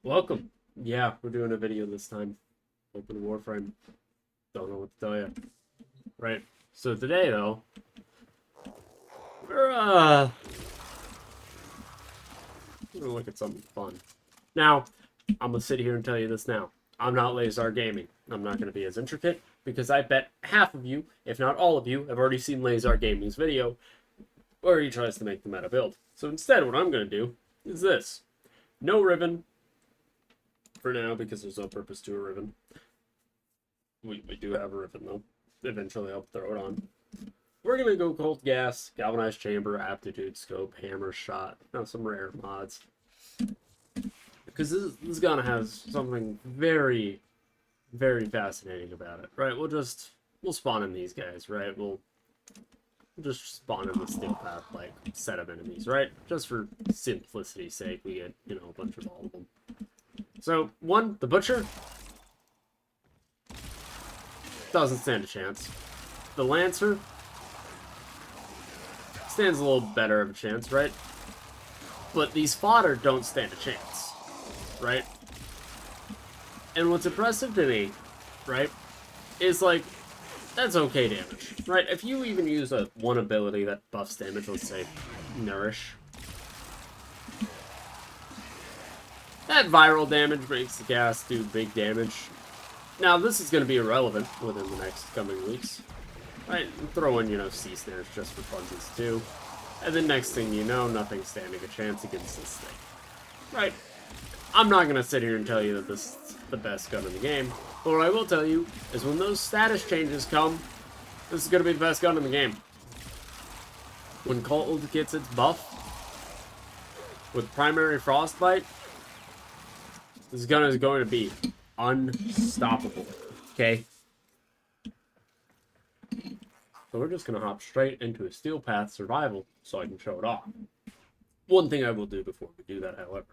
Welcome. Yeah, we're doing a video this time. Open warframe. Don't know what to tell you. Right. So today though, we're gonna look at something fun. Now, I'm gonna sit here and tell you this now. I'm not Lazar Gaming. I'm not gonna be as intricate because I bet half of you, if not all of you, have already seen Lazar Gaming's video where he tries to make the meta build. So instead, what I'm gonna do is this. No ribbon, for now, because there's no purpose to a ribbon. We do have a ribbon, though. Eventually, I'll throw it on. We're going to go cold gas, galvanized chamber, aptitude, scope, hammer, shot. Now, some rare mods. Because this gun has something very, very fascinating about it, right? We'll spawn in these guys, right? We'll just spawn in the steel path, like, set of enemies, right? Just for simplicity's sake, we get, a bunch of all of them. So, one, the Butcher doesn't stand a chance. The Lancer stands a little better of a chance, right? But these fodder don't stand a chance, right? And what's impressive to me, right, is like, that's okay damage, right? If you even use one ability that buffs damage, let's say Nourish, that viral damage makes the gas do big damage. Now, this is going to be irrelevant within the next coming weeks. Right? Throw in, sea snares just for funsies too. And then next thing you know, nothing's standing a chance against this thing. Right? I'm not going to sit here and tell you that this is the best gun in the game. But what I will tell you is when those status changes come, this is going to be the best gun in the game. When Cold gets its buff with primary frostbite, this gun is going to be unstoppable, okay? So we're just going to hop straight into a steel path survival so I can show it off. One thing I will do before we do that, however,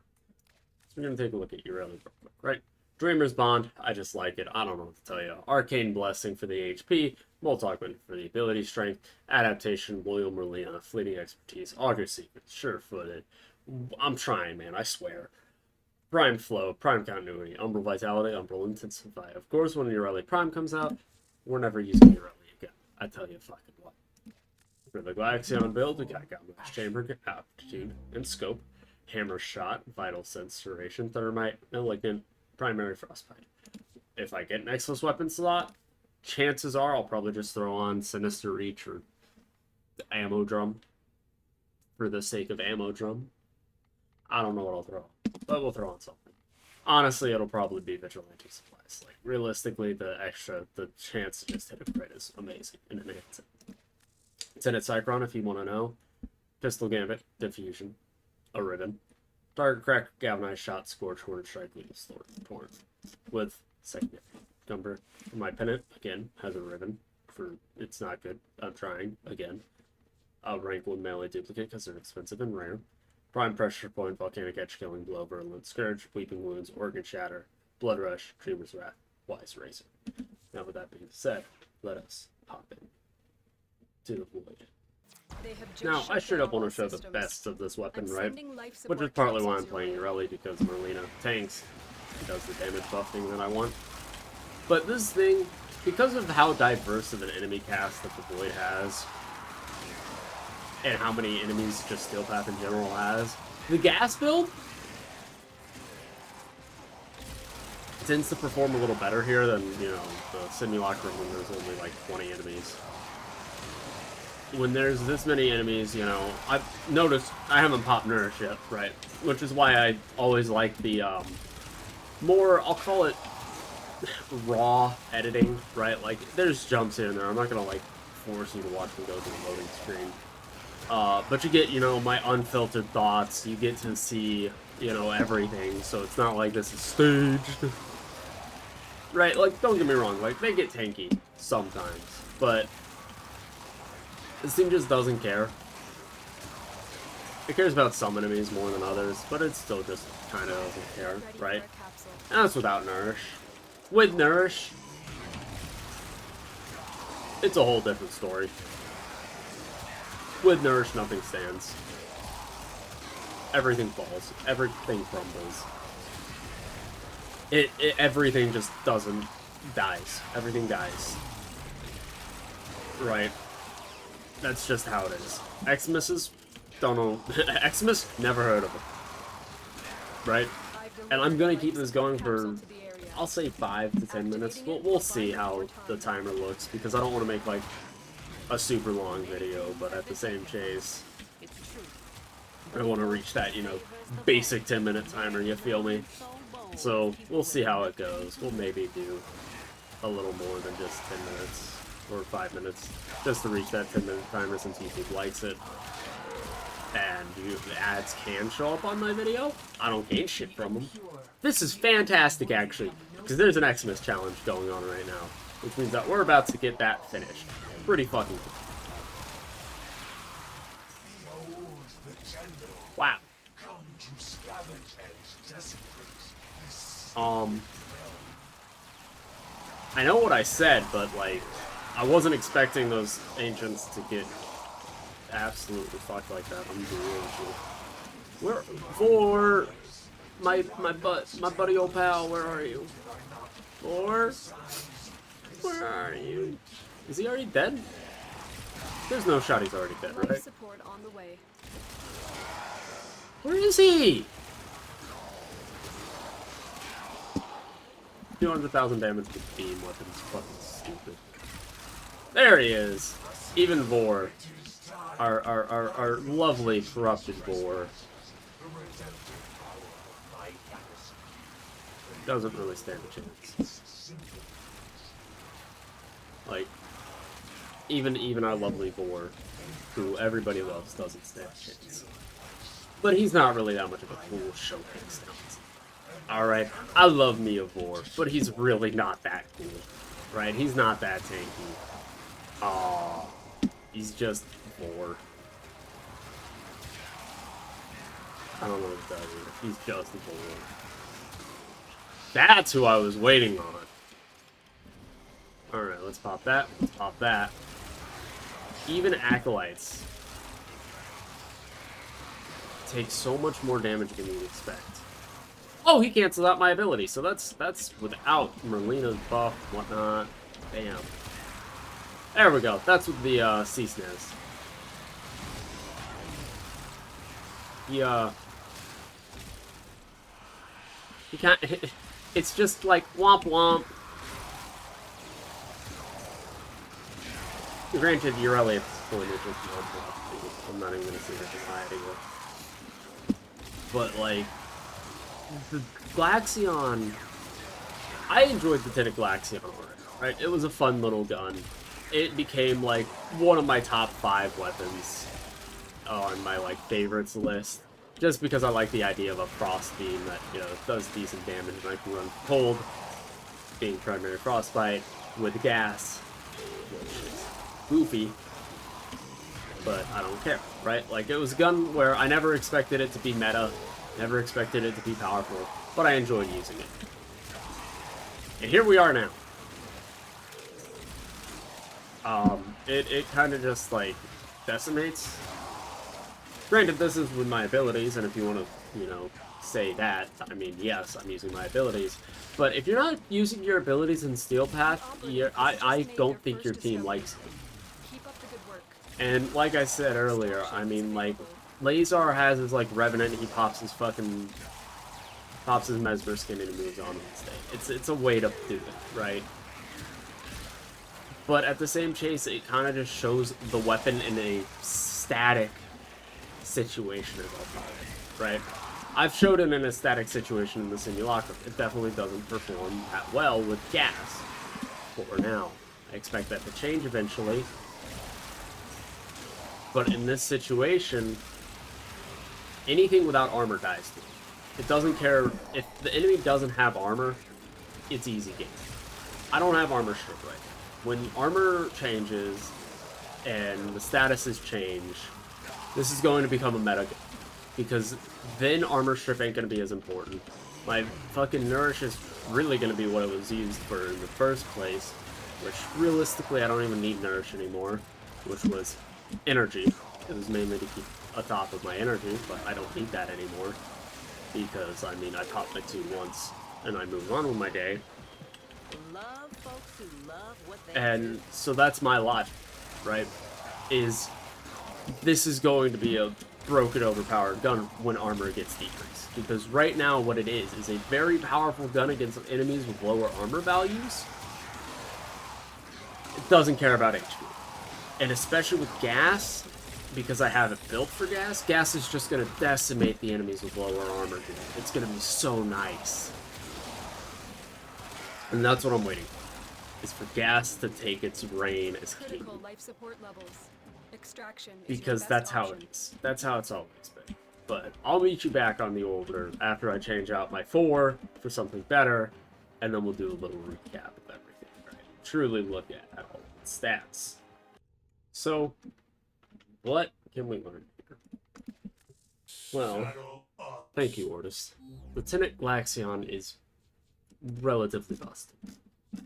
is we're going to take a look at Ureli real quick, right? Dreamer's Bond, I just like it. I don't know what to tell you. Arcane Blessing for the HP, Moltogman for the ability strength, Adaptation, Loyal Merlina, Fleeting Expertise, Augur Secret, Sure-Footed. I'm trying, man, I swear. Prime Flow, Prime Continuity, Umbral Vitality, Umbral Intensify. Of course, when Ureli Prime comes out, we're never using Ureli again. I tell you fucking what. For the Glaxion build, we got Galvanized Chamber, Aptitude, and Scope, Hammer Shot, Vital Sense, Duration, Thermite, Malignant, Primary Frostbite. If I get an Exos weapon slot, chances are I'll probably just throw on Sinister Reach or the Ammo Drum for the sake of Ammo Drum. I don't know what I'll throw on, but we'll throw on something. Honestly, it'll probably be Vigilante Supplies. Like, realistically, the chance to just hit a crit is amazing and enhance it. Tenet Cyclone, if you want to know. Pistol Gambit, Diffusion, a Ribbon. Target Crack, Galvanized Shot, Scorch, Horn, Strike, Lethal Torn. With secondary. Number for my pennant, again, has a Ribbon. For it's not good. I'm trying, again. I'll rank 1 melee duplicate because they're expensive and rare. Prime Pressure Point, Volcanic Edge, Killing Blow, Virulent Scourge, Weeping Wounds, Organ Shatter, Blood Rush, Dreamer's Wrath, Wise Razor. Now, with that being said, let us hop in to the Void. Now, I straight up want to show the best of this weapon, right? Which is partly why I'm playing Ureli, because Merlina tanks and does the damage buffing that I want. But this thing, because of how diverse of an enemy cast that the Void has, and how many enemies just Steel Path in general has, the gas build tends to perform a little better here than, the Simulacrum when there's only like 20 enemies. When there's this many enemies, I've noticed I haven't popped Nourish yet, right? Which is why I always like the more, I'll call it raw editing, right? Like, there's jumps here and there. I'm not gonna like force you to watch me go through the loading screen. But you get, my unfiltered thoughts. You get to see, everything. So it's not like this is staged. Right? Like, don't get me wrong. Like, they get tanky sometimes. But this team just doesn't care. It cares about some enemies more than others. But it still just kind of doesn't care, right? And that's without Nourish. With Nourish, it's a whole different story. With Nourish, nothing stands. Everything falls. Everything crumbles. everything just dies. Everything dies. Right. That's just how it is. Xmas, don't know. Xmas, never heard of it. Right? And I'm gonna keep this going for, I'll say 5 to 10 minutes. We'll see how the timer looks, because I don't want to make, like, a super long video, but at the same chase, I want to reach that, you know, basic 10-minute timer, you feel me? So, we'll see how it goes. We'll maybe do a little more than just 10 minutes, or 5 minutes, just to reach that 10-minute timer since YouTube likes it. And the ads can show up on my video. I don't gain shit from them. This is fantastic, actually, because there's an Xmas challenge going on right now, which means that we're about to get that finished. Pretty fucking cool. Wow. I know what I said, but, like, I wasn't expecting those ancients to get absolutely fucked like that. I'm doing for my buddy old pal, where are you? Where are you? Is he already dead? There's no shot he's already dead, right? Support on the way. Where is he? 200,000 damage with beam weapons. Fucking stupid. There he is. Even Vor. Our lovely corrupted Vor. Doesn't really stand a chance. Like, even our lovely Vor, who everybody loves, doesn't stand a chance. But he's not really that much of a cool showcase now. Alright, I love me a Vor, but he's really not that cool. Right? He's not that tanky. Aww. He's just Vor. I don't know what to tell you. He's just a Vor. That's who I was waiting on. Alright, let's pop that. Let's pop that. Even Acolytes take so much more damage than you'd expect. Oh, he cancels out my ability, so that's without Merlina's buff, whatnot. Bam. There we go. That's with the sea snares. He can't. It's just like womp womp. Granted, you're really at this point, it's just womp womp. I'm not even gonna see her hide anymore. But like, the Glaxion, I enjoyed the Tenet Glaxion already, right? It was a fun little gun. It became like one of my top 5 weapons on my like favorites list, just because I like the idea of a frost beam that, you know, does decent damage and I can run cold, being primary frostbite with gas, which is goofy, but I don't care, right? Like, it was a gun where I never expected it to be meta, never expected it to be powerful, but I enjoyed using it. And here we are now. It kind of just, like, decimates. Granted, this is with my abilities, and if you want to, you know, say that, I mean, yes, I'm using my abilities. But if you're not using your abilities in Steel Path, I don't think your team likes it. And like I said earlier, I mean, like, Lazar has his, like, Revenant, and he pops his Mesmer skin and he moves on instead. It's a way to do it, right? But at the same chase, it kind of just shows the weapon in a static situation, as I'll call it, right? I've showed it in a static situation in the simulacrum. It definitely doesn't perform that well with gas. For now. I expect that to change eventually. But in this situation, anything without armor dies to me. It doesn't care if the enemy doesn't have armor, it's easy game. I don't have armor strip right now. When armor changes and the statuses change, this is going to become a meta game. Because then armor strip ain't going to be as important. My fucking Nourish is really going to be what it was used for in the first place. Which, realistically, I don't even need Nourish anymore. Which was energy. It was mainly to keep atop of my energy, but I don't need that anymore. Because, I mean, I popped my 2 once and I move on with my day. Love folks who love what they And do. so that's my logic, right? Is this is going to be a broken, overpowered gun when armor gets decreased. Because right now what it is a very powerful gun against enemies with lower armor values. It doesn't care about HP. And especially with gas, because I have it built for gas, gas is just going to decimate the enemies with lower armor. It's going to be so nice. And that's what I'm waiting for, is for gas to take its reign as king. Critical life support levels. Extraction is Because your that's best how option. it is. That's how it's always been. But I'll meet you back on the older after I change out my 4 for something better, and then we'll do a little recap of everything. Right? Truly look at all the stats. So, what can we learn here? Well, thank you, Ortis. The Tenet Glaxion is relatively busted,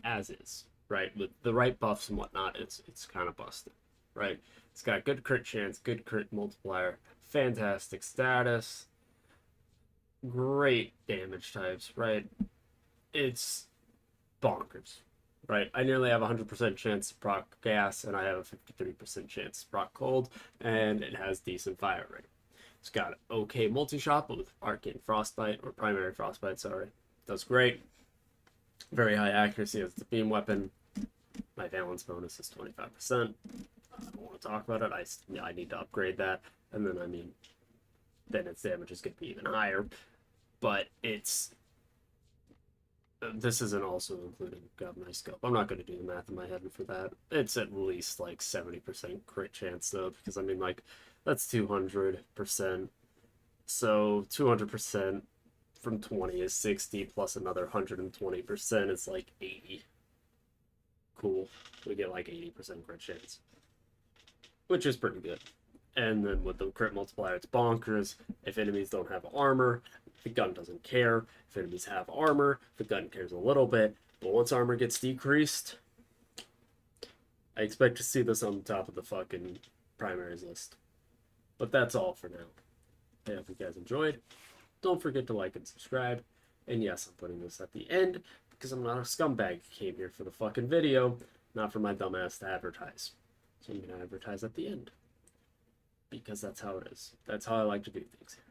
as is, right? With the right buffs and whatnot, it's kind of busted, right? It's got good crit chance, good crit multiplier, fantastic status, great damage types, right? It's bonkers, right? I nearly have a 100% chance to proc gas, and I have a 53% chance to proc cold, and it has decent fire rate. It's got okay multi-shot, but with arcane frostbite, or primary frostbite, sorry. Does great. Very high accuracy as a beam weapon. My valence bonus is 25%. I don't want to talk about it. I need to upgrade that. And then, I mean, then its damage is going to be even higher. But it's... This isn't also including Governor Scope. I'm not going to do the math in my head for that. It's at least, like, 70% crit chance, though. Because, I mean, like, that's 200%. So, 200% from 20 is 60, plus another 120% is, like, 80. Cool. We get, like, 80% crit chance. Which is pretty good. And then with the crit multiplier, it's bonkers. If enemies don't have armor, the gun doesn't care. If enemies have armor, the gun cares a little bit. But once armor gets decreased, I expect to see this on the top of the fucking primaries list. But that's all for now. I hope you guys enjoyed. Don't forget to like and subscribe. And yes, I'm putting this at the end because I'm not a scumbag who came here for the fucking video, not for my dumbass to advertise. So I'm going to advertise at the end. Because that's how it is. That's how I like to do things here.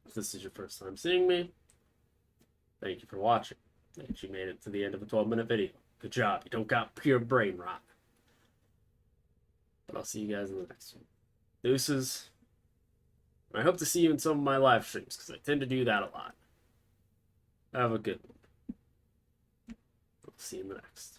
If this is your first time seeing me, thank you for watching. And you made it to the end of a 12-minute video. Good job. You don't got pure brain rot. But I'll see you guys in the next one. Deuces. And I hope to see you in some of my live streams, because I tend to do that a lot. Have a good one. I'll see you in the next.